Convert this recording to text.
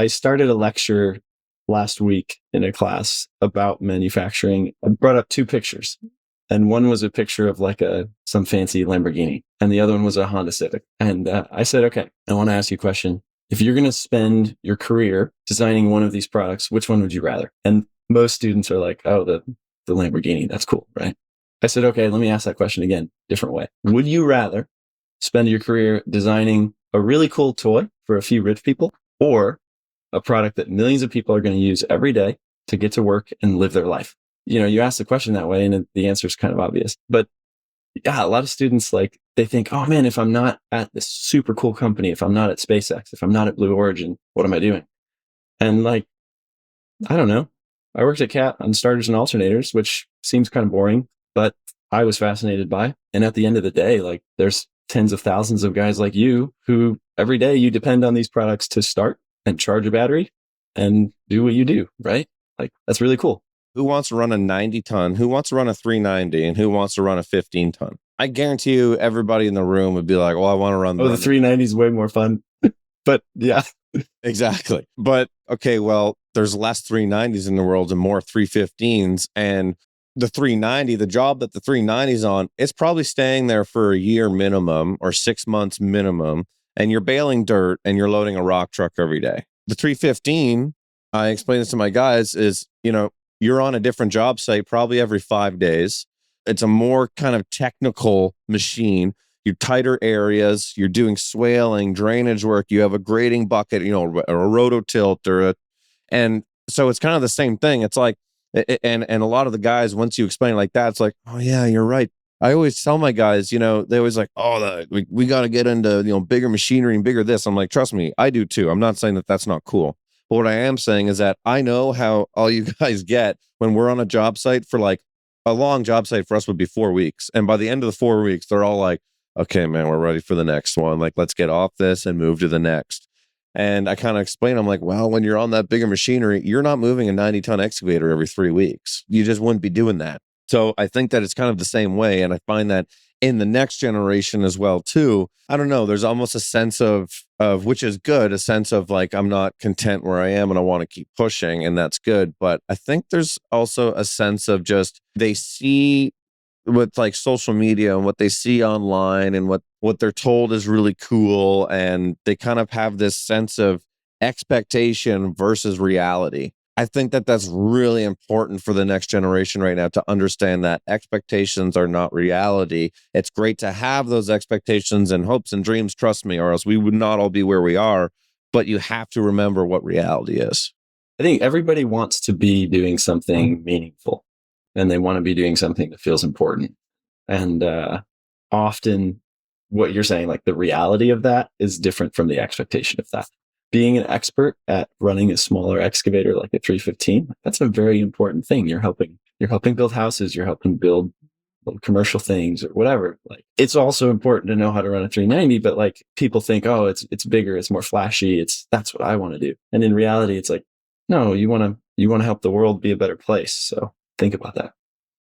I started a lecture last week in a class about manufacturing. I brought up two pictures. And one was a picture of like some fancy Lamborghini, and the other one was a Honda Civic. And I said, okay, I want to ask you a question. If you're going to spend your career designing one of these products, which one would you rather? And most students are like, oh, the Lamborghini, that's cool, right? I said, okay, let me ask that question again, different way. Would you rather spend your career designing a really cool toy for a few rich people, or a product that millions of people are going to use every day to get to work and live their life? You ask the question that way and the answer is kind of obvious. But yeah, a lot of students, like, they think, oh man, if I'm not at this super cool company, if I'm not at SpaceX, if I'm not at Blue Origin, what am I doing? And like, I don't know. I worked at CAT on starters and alternators, which seems kind of boring, but I was fascinated by. And at the end of the day, like, there's tens of thousands of guys like you who every day you depend on these products to start and charge a battery and do what you do, right? Like, that's really cool. Who wants to run a 90 ton? Who wants to run a 390? And who wants to run a 15 ton? I guarantee you everybody in the room would be like, well, I want to run the 390 is way more fun. But yeah. Exactly. But okay, well, there's less 390s in the world and more 315s. And the 390, the job that the 390 is on, it's probably staying there for a year minimum or 6 months minimum. And you're baling dirt and you're loading a rock truck every day. The 315, I explain this to my guys, is, you're on a different job site probably every 5 days. It's a more kind of technical machine. You tighter areas, you're doing swaling, drainage work, you have a grading bucket, or a rototilt and so it's kind of the same thing. It's like, and a lot of the guys, once you explain it like that, it's like, oh yeah, you're right. I always tell my guys, they always like, oh, we got to get into, bigger machinery and bigger this. I'm like, trust me, I do too. I'm not saying that that's not cool. But what I am saying is that I know how all you guys get when we're on a job site. For like a long job site for us would be 4 weeks. And by the end of the 4 weeks, they're all like, okay, man, we're ready for the next one. Like, let's get off this and move to the next. And I kind of explain, I'm like, well, when you're on that bigger machinery, you're not moving a 90-ton excavator every 3 weeks. You just wouldn't be doing that. So I think that it's kind of the same way. And I find that in the next generation as well, too, I don't know, there's almost a sense of which is good, a sense of like, I'm not content where I am and I want to keep pushing, and that's good. But I think there's also a sense of just, they see with like social media and what they see online and what they're told is really cool. And they kind of have this sense of expectation versus reality. I think that that's really important for the next generation right now, to understand that expectations are not reality. It's great to have those expectations and hopes and dreams, trust me, or else we would not all be where we are. But you have to remember what reality is. I think everybody wants to be doing something meaningful, and they want to be doing something that feels important. And often what you're saying, like, the reality of that is different from the expectation of that. Being an expert at running a smaller excavator like a 315, that's a very important thing. You're helping build houses, you're helping build commercial things or whatever. Like, it's also important to know how to run a 390, but like, people think, oh, it's bigger, it's more flashy, that's what I want to do. And in reality, it's like, no, you want to help the world be a better place. So think about that.